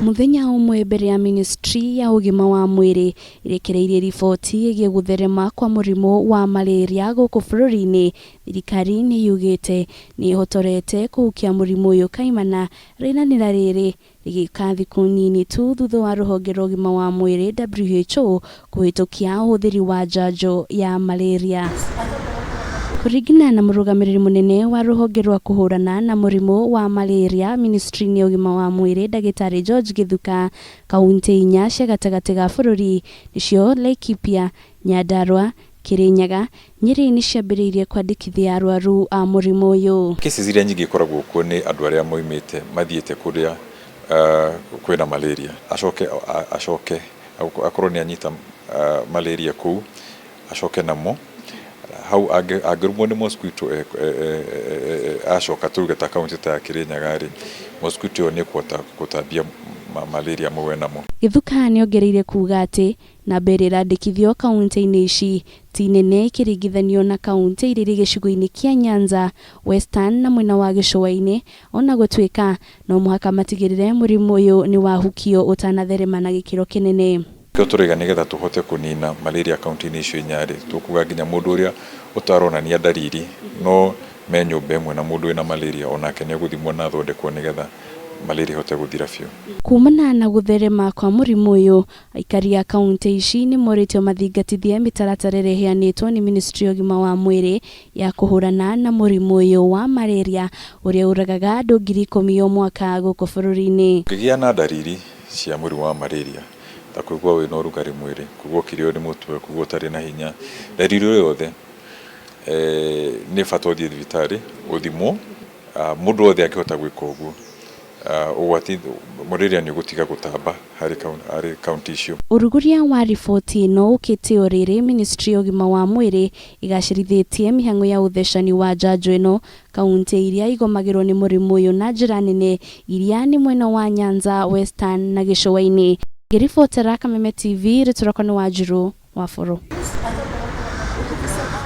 Muthenya umwe mbere ya Ministry ya Ugima wa Mwiri irekereirie riboti igie gutherema kwa murimo wa malaria guku bururi-ini, thirikari ni yugite ni ihotorete kuhukia murimo uyu kaimana rinanira riri rigika thiku nini tu thutha wa ruhonge rwa ugima wa mwiri WHO kuhitukia uhuthiri wa njanjo ya malaria. Kuringana na murugamiriri munene wa ruhonge rwa kuhurana na murimo wa malaria Ministry ni ugima wa mwiri Dagitari George Githuka, kaunti inya cia gatagati ga bururi nicio Laikipia, Nyandarua, Kirinyaga, Nyeri ni ciambiriirie kwandikithia arwaru a murimo uyu. Kesi ziria nyingi ikoragwo kuo ni andu aria moimite mathiete kuria kwina malaria acoke akorwo ni anyita malaria kuu acoke namo hau agirumwo ni mosquito acoka tuge ta kaunti ta Kirinyaga ri mosquito ni kutabia malaria mwe namo. Githuka ni ongereire kuga ati na mbere randikithio kaunti-ini ici ti nene ikiringithanio na kaunti iria gicigo-ini kia Nyanza, Western na mwena wa gicua-ini, ona gutwika no muhaka matigirire murimo uyu ni wahukio utanatherema na gikiro kinene. Turiga nigetha tuhote kunina malaria kaunti-ini icio inyari tukuga nginya mundu uria utaronania dariri no menyumba imwe na mundu ina malaria onake ni guthimwo na thondekwo nigetha malaria hote guthira biu. Kumana na gutherema kwa murimo uyu, aikari a kaunti ici ni moritio mathingatithie mitaratara iria iheanitwo ni Ministry ya Ugima wa Mwiri ya kuhurana na murimo uyu wa malaria uria uragaga andu 10,000 o mwaka guku bururi-ini. Ngigia na dariri cia murimo wa malaria ta kuigua wina urugari mwiri, kugua kirio ni mutwe, kugua utari na hinya, dariri yothe ni bata uthie thibitari uthimwo. Mundu wothe akihota gwika uguo ugwati malaria ni gutiga gutamba hari kaunti icio. Uruguria wa riboti no ukite oriri Ministry ya Ugima wa Mwiri igacirithitie mihango ya uthecani wa njanjo ino kaunti iria igomagirwo ni murimo uyu na njira nene iria ni mwena wa Nyanza, Western na gicua-ini. Ngiribotera Kameme TV riturako ni Wanjiru wa Furu.